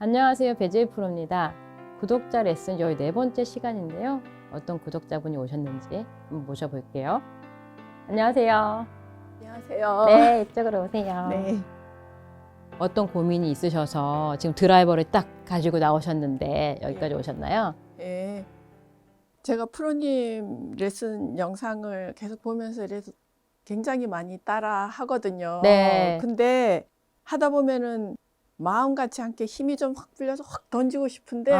안녕하세요. 배재희 프로입니다. 구독자 레슨 저희 4번째 시간인데요. 어떤 구독자분이 오셨는지 한번 모셔볼게요. 안녕하세요. 안녕하세요. 네, 이쪽으로 오세요. 네. 어떤 고민이 있으셔서 지금 드라이버를 딱 가지고 나오셨는데 여기까지 예. 오셨나요? 예. 제가 프로님 레슨 영상을 계속 보면서 이래서 굉장히 많이 따라 하거든요. 네. 근데 하다 보면은 마음같이 함께 힘이 좀 확 풀려서 확 던지고 싶은데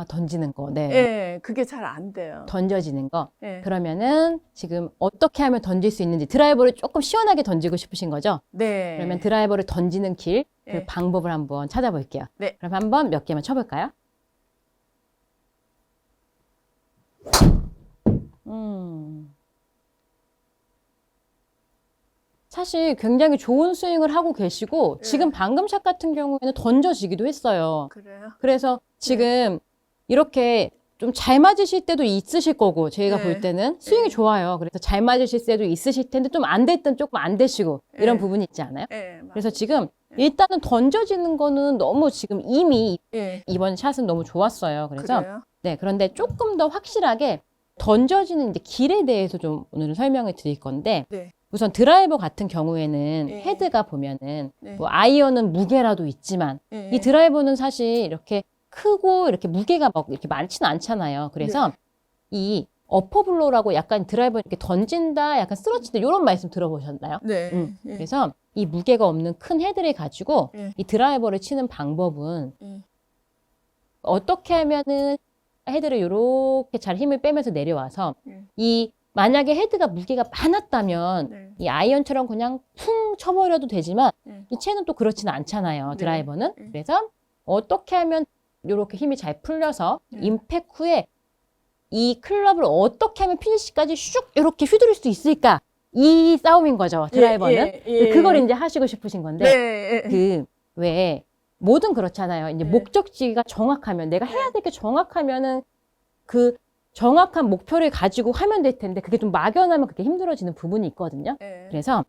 던지는 거. 네. 예, 그게 잘 안 돼요. 던져지는 거. 예. 그러면은 지금 어떻게 하면 던질 수 있는지 드라이버를 조금 시원하게 던지고 싶으신 거죠? 네. 그러면 드라이버를 던지는 길, 그 예. 방법을 한번 찾아볼게요. 네. 그럼 한번 몇 개만 쳐볼까요? 사실 굉장히 좋은 스윙을 하고 계시고 예. 지금 방금 샷 같은 경우에는 던져지기도 했어요. 그래요? 그래서 지금 이렇게 좀 잘 맞으실 때도 있으실 거고 저희가 네. 볼 때는 스윙이 네. 좋아요. 그래서 잘 맞으실 때도 있으실 텐데 좀 안 될 땐 조금 안 되시고 이런 네. 부분이 있지 않아요? 예. 그래서 지금 일단은 던져지는 거는 너무 지금 이미 예. 이번 샷은 너무 좋았어요. 그래서 그래요? 네, 그런데 조금 더 확실하게 던져지는 이제 길에 대해서 좀 오늘은 설명을 드릴 건데 네. 우선 드라이버 같은 경우에는 예. 헤드가 보면은 네. 뭐 아이언은 무게라도 있지만 예. 이 드라이버는 사실 이렇게 크고 이렇게 무게가 막 이렇게 많지는 않잖아요. 그래서 네. 이 어퍼블로라고 약간 드라이버 이렇게 던진다, 약간 쓰러진다 이런 말씀 들어보셨나요? 네. 예. 그래서 이 무게가 없는 큰 헤드를 가지고 예. 이 드라이버를 치는 방법은 예. 어떻게 하면은 헤드를 이렇게 잘 힘을 빼면서 내려와서 예. 이 만약에 헤드가 무게가 많았다면 네. 이 아이언처럼 그냥 쿵 쳐버려도 되지만 예. 이 채는 또 그렇지는 않잖아요. 네. 드라이버는. 네. 그래서 어떻게 하면 이렇게 힘이 잘 풀려서 네. 임팩 후에 이 클럽을 어떻게 하면 피니시까지 슉 이렇게 휘두를 수 있을까? 이 싸움인 거죠. 드라이버는. 예. 예. 그걸 이제 하시고 싶으신 건데 네. 그 왜 뭐든 그렇잖아요. 이제 네. 목적지가 정확하면 내가 해야 될 게 정확하면은 그 정확한 목표를 가지고 하면 될 텐데 그게 좀 막연하면 그게 힘들어지는 부분이 있거든요. 예. 그래서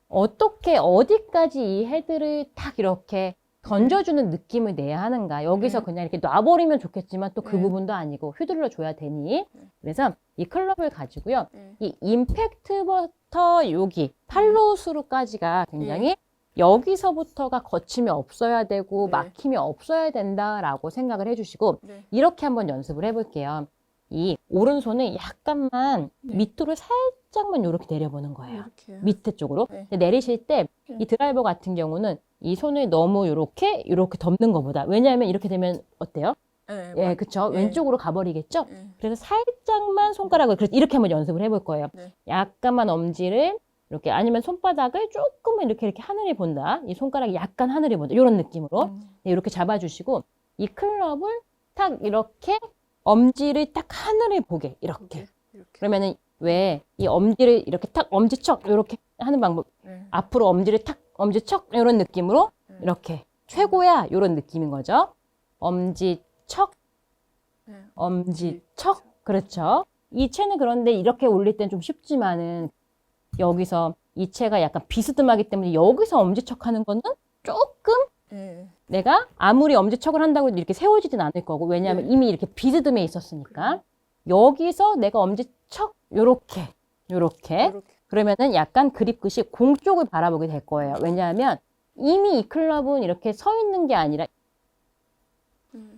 어떻게 어디까지 이 헤드를 딱 이렇게 던져주는 느낌을 내야 하는가. 여기서 네. 그냥 이렇게 놔버리면 좋겠지만 또 그 네. 부분도 아니고 휘둘러 줘야 되니. 그래서 이 클럽을 가지고요. 예. 이 임팩트부터 여기 팔로우스루까지가 굉장히 여기서부터가 거침이 없어야 되고 네. 막힘이 없어야 된다라고 생각을 해주시고 네. 이렇게 한번 연습을 해볼게요. 이 오른손을 약간만 네. 밑으로 살짝만 이렇게 내려보는 거예요. 이렇게요. 밑에 쪽으로. 네. 근데 내리실 때 이 드라이버 같은 경우는 이 손을 너무 이렇게 덮는 것보다 왜냐하면 이렇게 되면 어때요? 예, 그쵸. 예. 왼쪽으로 가버리겠죠? 예. 그래서 살짝만 손가락을 그래서 이렇게 한번 연습을 해볼 거예요. 네. 약간만 엄지를 이렇게 아니면 손바닥을 조금만 이렇게 하늘에 본다. 이 손가락이 약간 하늘에 본다. 이런 느낌으로 네, 이렇게 잡아주시고 이 클럽을 딱 이렇게 엄지를 딱 하늘에 보게 이렇게. 이렇게. 그러면은 왜 이 엄지를 이렇게 탁 엄지척 이렇게 하는 방법. 네. 앞으로 엄지를 탁 엄지척 이런 느낌으로 네. 이렇게 최고야 이런 느낌인 거죠. 엄지척 네. 엄지척 그렇죠. 이 채는 그런데 이렇게 올릴 땐 좀 쉽지만은 여기서 이 채가 약간 비스듬하기 때문에 여기서 엄지척 하는 거는 조금 예. 내가 아무리 엄지척을 한다고 해도 이렇게 세워지진 않을 거고 왜냐하면 네. 이미 이렇게 비스듬해 있었으니까 여기서 내가 엄지척 요렇게 이렇게. 그러면은 약간 그립 끝이 공 쪽을 바라보게 될 거예요. 왜냐하면 이미 이 클럽은 이렇게 서 있는 게 아니라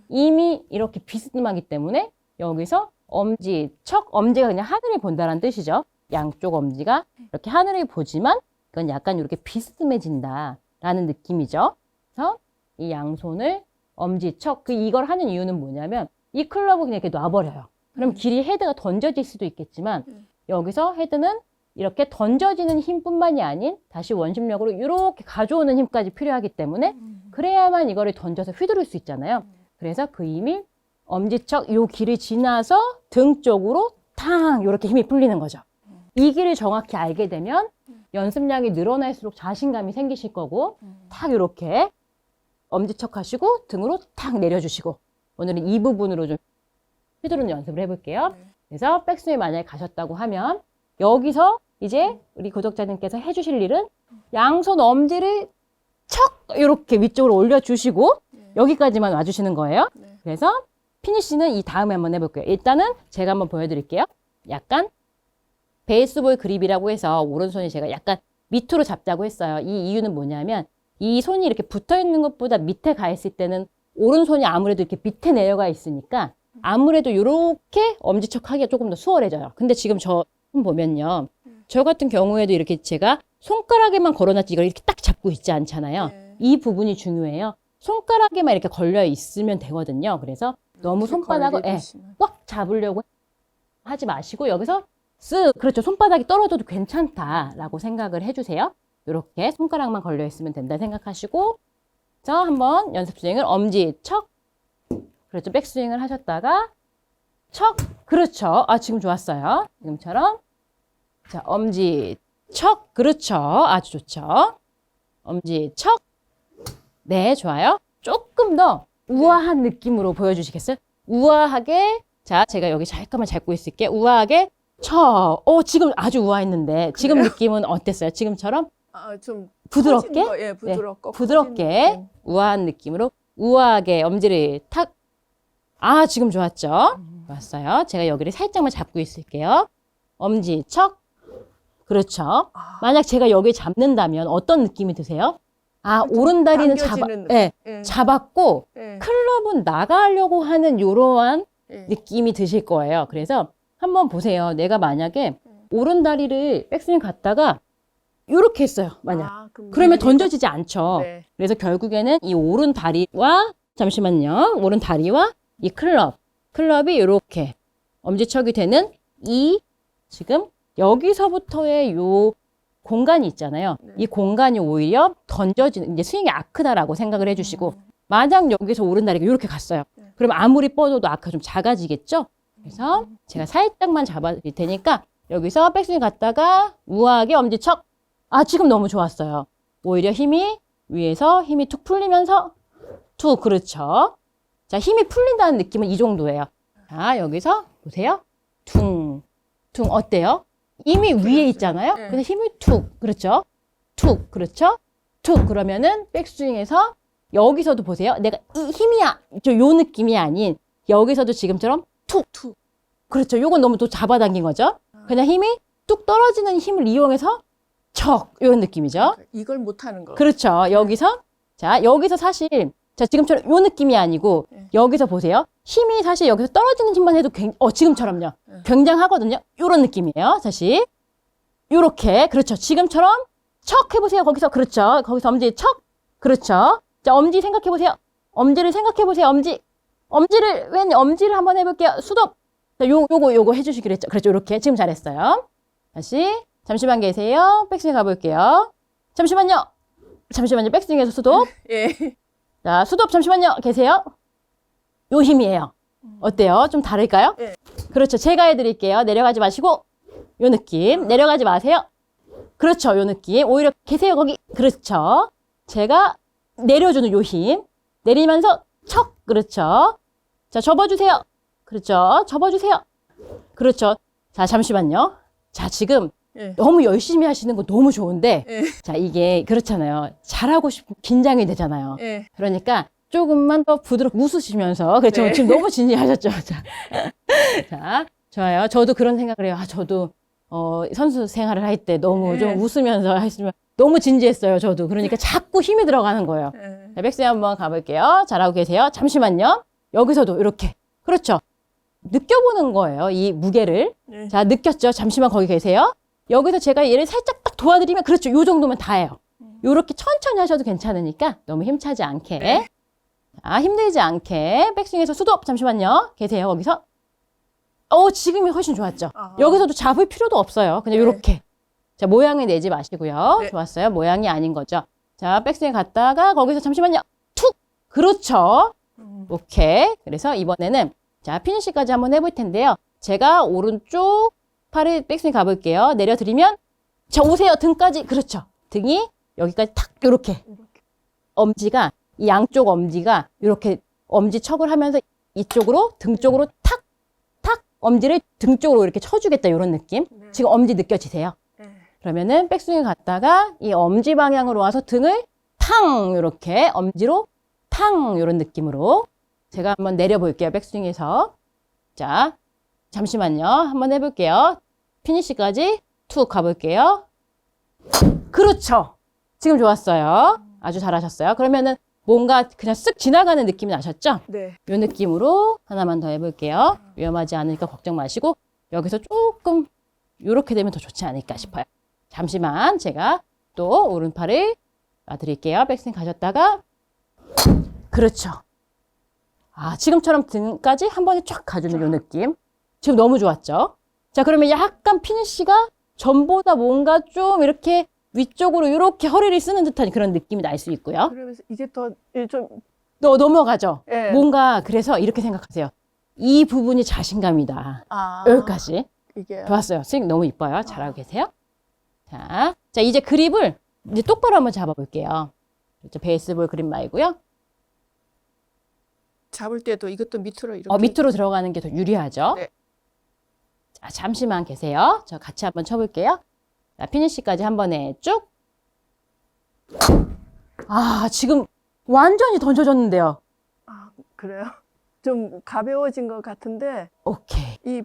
이미 이렇게 비스듬하기 때문에 여기서 엄지척, 엄지가 그냥 하늘을 본다는 뜻이죠. 양쪽 엄지가 이렇게 하늘을 보지만 그건 약간 이렇게 비스듬해진다라는 느낌이죠. 그래서 이 양손을 엄지척, 이걸 하는 이유는 뭐냐면 이 클럽을 그냥 이렇게 놔버려요. 그럼 길이 헤드가 던져질 수도 있겠지만 여기서 헤드는 이렇게 던져지는 힘뿐만이 아닌 다시 원심력으로 이렇게 가져오는 힘까지 필요하기 때문에 그래야만 이거를 던져서 휘두를 수 있잖아요. 그래서 그 힘이 엄지척 요 길을 지나서 등 쪽으로 탕 이렇게 힘이 풀리는 거죠. 이 길을 정확히 알게 되면 연습량이 늘어날수록 자신감이 생기실 거고 탁 이렇게 엄지척 하시고 등으로 탁 내려주시고 오늘은 이 부분으로 좀 휘두르는 연습을 해볼게요. 그래서 백스윙에 만약에 가셨다고 하면 여기서 이제 우리 구독자님께서 해주실 일은 양손 엄지를 척 이렇게 위쪽으로 올려주시고 여기까지만 와주시는 거예요. 네. 그래서 피니쉬는 이 다음에 한번 해볼게요. 일단은 제가 한번 보여드릴게요. 약간 베이스볼 그립이라고 해서 오른손이 제가 약간 밑으로 잡자고 했어요. 이 이유는 뭐냐면 이 손이 이렇게 붙어 있는 것보다 밑에 가 있을 때는 오른손이 아무래도 이렇게 밑에 내려가 있으니까 아무래도 이렇게 엄지척하기가 조금 더 수월해져요. 근데 지금 저 손 보면요. 저 같은 경우에도 이렇게 제가 손가락에만 걸어놨지 이걸 이렇게 딱 잡고 있지 않잖아요. 네. 이 부분이 중요해요. 손가락에만 이렇게 걸려 있으면 되거든요. 그래서 너무 손바닥을 꽉 잡으려고 하지 마시고 여기서 쓱 그렇죠. 손바닥이 떨어져도 괜찮다라고 생각을 해주세요. 이렇게 손가락만 걸려 있으면 된다 생각하시고 자 한번 연습 스윙을 엄지 척 그렇죠. 백스윙을 하셨다가 척 그렇죠. 아 지금 좋았어요. 지금처럼 자 엄지 척 그렇죠. 아주 좋죠. 엄지 척 네 좋아요. 조금 더 우아한 느낌으로 보여주시겠어요? 우아하게 자 제가 여기 잠깐만 잡고 있을게요. 우아하게 척 지금 아주 우아했는데 지금 그래요? 느낌은 어땠어요? 지금처럼 좀 부드럽게 예, 부드럽고 부드럽게 우아한 느낌으로 우아하게 엄지를 탁 아 지금 좋았죠? 좋았어요. 제가 여기를 살짝만 잡고 있을게요. 엄지 척 그렇죠. 만약 제가 여기 잡는다면 어떤 느낌이 드세요? 아 오른다리는 잡았고 예. 클럽은 나가려고 하는 이러한 예. 느낌이 드실 거예요. 그래서 한번 보세요. 내가 만약에 오른다리를 백스윙 갔다가 이렇게 했어요. 만약. 그러면 던져지지 않죠. 네. 그래서 결국에는 이 오른다리와 잠시만요. 오른다리와 이 클럽이 이렇게 엄지척이 되는 이 지금 여기서부터의 요 공간이 있잖아요. 네. 이 공간이 오히려 던져지는 이제 스윙이 아크다라고 생각을 해주시고 만약 여기서 오른다리가 이렇게 갔어요. 네. 그럼 아무리 뻗어도 아크가 좀 작아지겠죠? 그래서 제가 살짝만 잡아드릴 테니까 여기서 백스윙 갔다가 우아하게 엄지척 아 지금 너무 좋았어요. 오히려 힘이 위에서 힘이 툭 풀리면서 툭 그렇죠. 자 힘이 풀린다는 느낌은 이 정도예요. 자 여기서 보세요. 퉁 어때요? 이미 위에 있잖아요. 네. 그래서 힘이 툭 그렇죠. 툭 그렇죠. 툭 그러면은 백스윙에서 여기서도 보세요. 내가 이 힘이야 요 느낌이 아닌 여기서도 지금처럼 툭 그렇죠. 요건 너무 또 잡아당긴 거죠. 그냥 힘이 뚝 떨어지는 힘을 이용해서 척 이런 느낌이죠. 이걸 못 하는 거. 그렇죠. 여기서 자 여기서 사실 자 지금처럼 요 느낌이 아니고 네. 여기서 보세요. 힘이 사실 여기서 떨어지는 힘만 해도 지금처럼요. 굉장하거든요. 요런 느낌이에요. 다시 요렇게 그렇죠. 지금처럼 척 해보세요. 거기서 그렇죠. 거기서 엄지 척 그렇죠. 자 엄지 생각해보세요. 엄지를 생각해보세요. 엄지를 한번 해볼게요. 수동 자, 요거 해주시기로 했죠. 그렇죠. 요렇게 지금 잘했어요. 다시 잠시만 계세요. 백스윙 가볼게요. 잠시만요. 백스윙에서 수동. 예. 자, 수동 잠시만요. 계세요. 요 힘이에요. 어때요? 좀 다를까요? 네. 그렇죠. 제가 해드릴게요. 내려가지 마시고 요 느낌. 내려가지 마세요. 그렇죠. 요 느낌. 오히려 계세요. 거기. 그렇죠. 제가 내려주는 요 힘. 내리면서 척. 그렇죠. 자, 접어주세요. 그렇죠. 접어주세요. 그렇죠. 자, 잠시만요. 자, 지금 예. 너무 열심히 하시는 거 너무 좋은데 예. 자 이게 그렇잖아요. 잘하고 싶으면 긴장이 되잖아요. 예. 그러니까 조금만 더 부드럽게 웃으시면서 그렇죠. 네. 지금 너무 진지하셨죠. 자 좋아요. 저도 그런 생각을 해요. 저도 선수 생활을 할 때 너무 네. 좀 웃으면서 했으면 너무 진지했어요. 저도 그러니까 자꾸 힘이 들어가는 거예요. 예. 자, 백스윙 한번 가볼게요. 잘하고 계세요. 잠시만요. 여기서도 이렇게 그렇죠. 느껴보는 거예요. 이 무게를. 예. 자, 느꼈죠? 잠시만 거기 계세요. 여기서 제가 얘를 살짝 딱 도와드리면 그렇죠. 요 정도면 다예요. 요렇게 천천히 하셔도 괜찮으니까 너무 힘차지 않게. 네. 자, 힘들지 않게. 백스윙에서 수도 잠시만요. 계세요. 거기서. 지금이 훨씬 좋았죠. 아. 여기서도 잡을 필요도 없어요. 그냥 네. 요렇게. 자, 모양을 내지 마시고요. 네. 좋았어요. 모양이 아닌 거죠. 자, 백스윙 갔다가 거기서 잠시만요. 툭! 그렇죠. 오케이. 그래서 이번에는 자, 피니시까지 한번 해볼 텐데요. 제가 오른쪽 팔을 백스윙 가볼게요. 내려드리면 자, 오세요. 등까지. 그렇죠. 등이 여기까지 탁 요렇게. 엄지가 이 양쪽 엄지가 이렇게 엄지척을 하면서 이쪽으로 등 쪽으로 탁 엄지를 등 쪽으로 이렇게 쳐주겠다 이런 느낌. 네. 지금 엄지 느껴지세요? 예. 그러면은 백스윙 갔다가 이 엄지 방향으로 와서 등을 탕 이렇게 엄지로 탕 이런 느낌으로 제가 한번 내려볼게요. 백스윙에서. 자, 잠시만요. 한번 해볼게요. 피니시까지 툭 가볼게요. 그렇죠. 지금 좋았어요. 아주 잘하셨어요. 그러면은 뭔가 그냥 쓱 지나가는 느낌이 나셨죠? 네. 이 느낌으로 하나만 더 해볼게요. 위험하지 않으니까 걱정 마시고 여기서 조금 이렇게 되면 더 좋지 않을까 싶어요. 잠시만 제가 또 오른팔을 놔드릴게요. 백스윙 가셨다가 그렇죠. 아, 지금처럼 등까지 한 번에 쫙 가주는 이 느낌. 지금 너무 좋았죠? 자, 그러면 약간 피니쉬가 전보다 뭔가 좀 이렇게 위쪽으로 이렇게 허리를 쓰는 듯한 그런 느낌이 날 수 있고요. 그러면서 이제 더 좀 넘어가죠? 예. 뭔가 그래서 이렇게 생각하세요. 이 부분이 자신감이다. 여기까지. 이게 좋았어요. 스윙 너무 이뻐요. 잘하고 계세요. 자, 이제 그립을 이제 똑바로 한번 잡아볼게요. 그렇죠. 베이스볼 그립 말고요. 잡을 때도 이것도 밑으로 이렇게 밑으로 들어가는 게 더 유리하죠. 네. 자, 잠시만 계세요. 저 같이 한번 쳐볼게요. 자, 피니시까지 한 번에 쭉. 아, 지금 완전히 던져졌는데요. 그래요? 좀 가벼워진 것 같은데 오케이. 이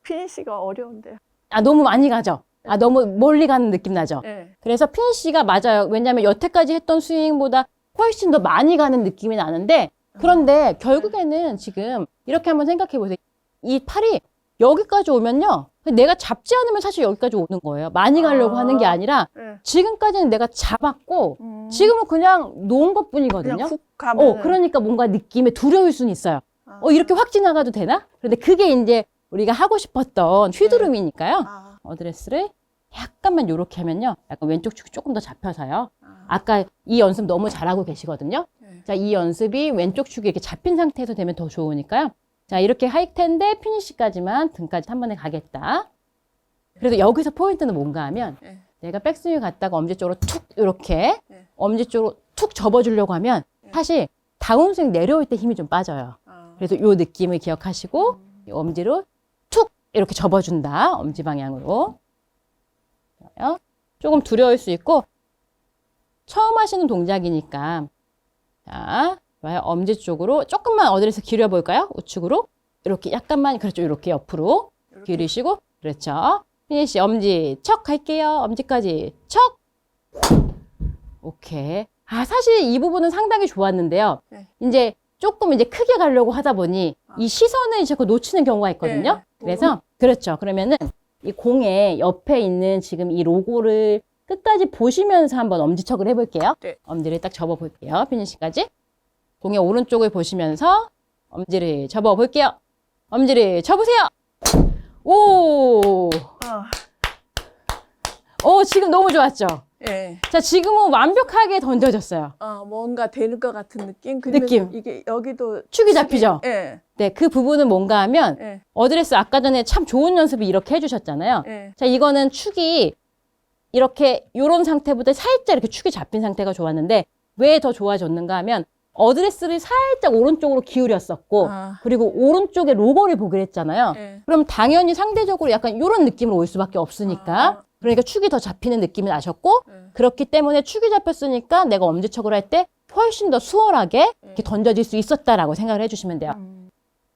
피니시가 어려운데요. 아, 너무 많이 가죠? 아, 너무 멀리 가는 느낌 나죠? 네. 그래서 피니시가 맞아요. 왜냐하면 여태까지 했던 스윙보다 훨씬 더 많이 가는 느낌이 나는데 그런데 결국에는 지금 이렇게 한번 생각해 보세요. 이 팔이 여기까지 오면요. 내가 잡지 않으면 사실 여기까지 오는 거예요. 많이 가려고 하는 게 아니라 네. 지금까지는 내가 잡았고 지금은 그냥 놓은 것 뿐이거든요. 그냥 훅 가면 그러니까 뭔가 느낌에 두려울 수는 있어요. 이렇게 확 지나가도 되나? 그런데 그게 이제 우리가 하고 싶었던 휘두름이니까요. 어드레스를 약간만 이렇게 하면요. 약간 왼쪽 축이 조금 더 잡혀서요. 아까 이 연습 너무 잘하고 계시거든요. 네. 자, 이 연습이 왼쪽 축이 이렇게 잡힌 상태에서 되면 더 좋으니까요. 자, 이렇게 할 텐데 피니시까지만 등까지 한 번에 가겠다. 그래서 여기서 포인트는 뭔가 하면 네. 내가 백스윙 갔다가 엄지 쪽으로 툭 이렇게 네. 엄지 쪽으로 툭 접어주려고 하면 사실 다운스윙 내려올 때 힘이 좀 빠져요. 그래서 이 느낌을 기억하시고 이 엄지로 툭 이렇게 접어준다. 엄지 방향으로. 좋아요. 조금 두려울 수 있고 처음 하시는 동작이니까 자, 좋아요. 엄지 쪽으로 조금만 어드레스 기울여볼까요? 우측으로 이렇게 약간만 그렇죠. 이렇게 옆으로 기울이시고 그렇죠. 피니시 엄지 척 할게요. 엄지까지 척. 오케이. 아, 사실 이 부분은 상당히 좋았는데요. 네. 이제 조금 이제 크게 가려고 하다 보니 이 시선을 자꾸 놓치는 경우가 있거든요. 네. 그래서 그렇죠. 그러면은 이 공의 옆에 있는 지금 이 로고를 끝까지 보시면서 한번 엄지척을 해볼게요. 네. 엄지를 딱 접어볼게요. 피니시까지. 공의 오른쪽을 보시면서 엄지를 접어볼게요. 엄지를 접으세요. 오! 지금 너무 좋았죠? 예. 자, 지금은 완벽하게 던져졌어요. 뭔가 되는 것 같은 느낌? 느낌. 이게 여기도 축이 잡히죠? 예. 네, 그 부분은 뭔가 하면 예. 어드레스 아까 전에 참 좋은 연습을 이렇게 해주셨잖아요. 예. 자, 이거는 축이 이렇게 요런 상태보다 살짝 이렇게 축이 잡힌 상태가 좋았는데 왜 더 좋아졌는가 하면 어드레스를 살짝 오른쪽으로 기울였었고 그리고 오른쪽에 로고를 보기로 했잖아요. 예. 그럼 당연히 상대적으로 약간 이런 느낌으로 올 수밖에 없으니까 그러니까 축이 더 잡히는 느낌이 나셨고 그렇기 때문에 축이 잡혔으니까 내가 엄지척을 할 때 훨씬 더 수월하게 이렇게 던져질 수 있었다라고 생각을 해주시면 돼요.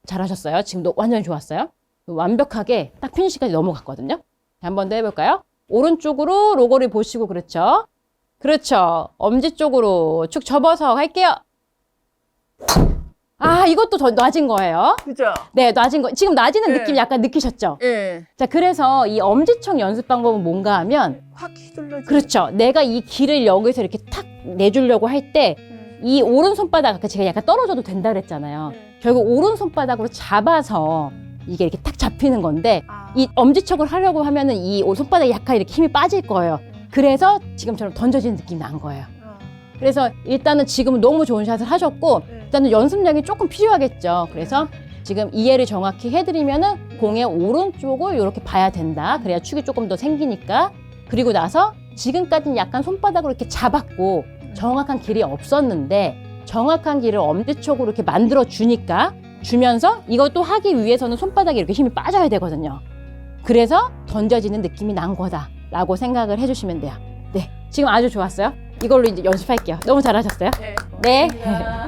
잘하셨어요. 지금도 완전히 좋았어요. 완벽하게 딱 피니시까지 넘어갔거든요. 한 번 더 해볼까요? 오른쪽으로 로고를 보시고 그렇죠. 그렇죠. 엄지 쪽으로 축 접어서 갈게요. 아, 이것도 더 낮은 거예요. 그죠? 네, 낮은 거. 지금 낮이는 네. 느낌 약간 느끼셨죠? 예. 자, 그래서 이 엄지척 연습 방법은 뭔가 하면 확 휘둘러지. 그렇죠. 내가 이 길을 여기서 이렇게 탁 내주려고 할 때 이 오른손바닥 아까 제가 약간 떨어져도 된다 그랬잖아요. 결국 오른손바닥으로 잡아서 이게 이렇게 탁 잡히는 건데 이 엄지척을 하려고 하면은 이 손바닥에 약간 이렇게 힘이 빠질 거예요. 그래서 지금처럼 던져지는 느낌이 난 거예요. 그래서 일단은 지금 너무 좋은 샷을 하셨고 일단은 연습량이 조금 필요하겠죠. 그래서 지금 이해를 정확히 해드리면은 공의 오른쪽을 이렇게 봐야 된다. 그래야 축이 조금 더 생기니까. 그리고 나서 지금까지는 약간 손바닥으로 이렇게 잡았고 정확한 길이 없었는데 정확한 길을 엄지척으로 이렇게 만들어 주니까 주면서 이것도 하기 위해서는 손바닥에 이렇게 힘이 빠져야 되거든요. 그래서 던져지는 느낌이 난 거다라고 생각을 해주시면 돼요. 네, 지금 아주 좋았어요. 이걸로 이제 연습할게요. 너무 잘하셨어요. 네. 네. 고맙습니다.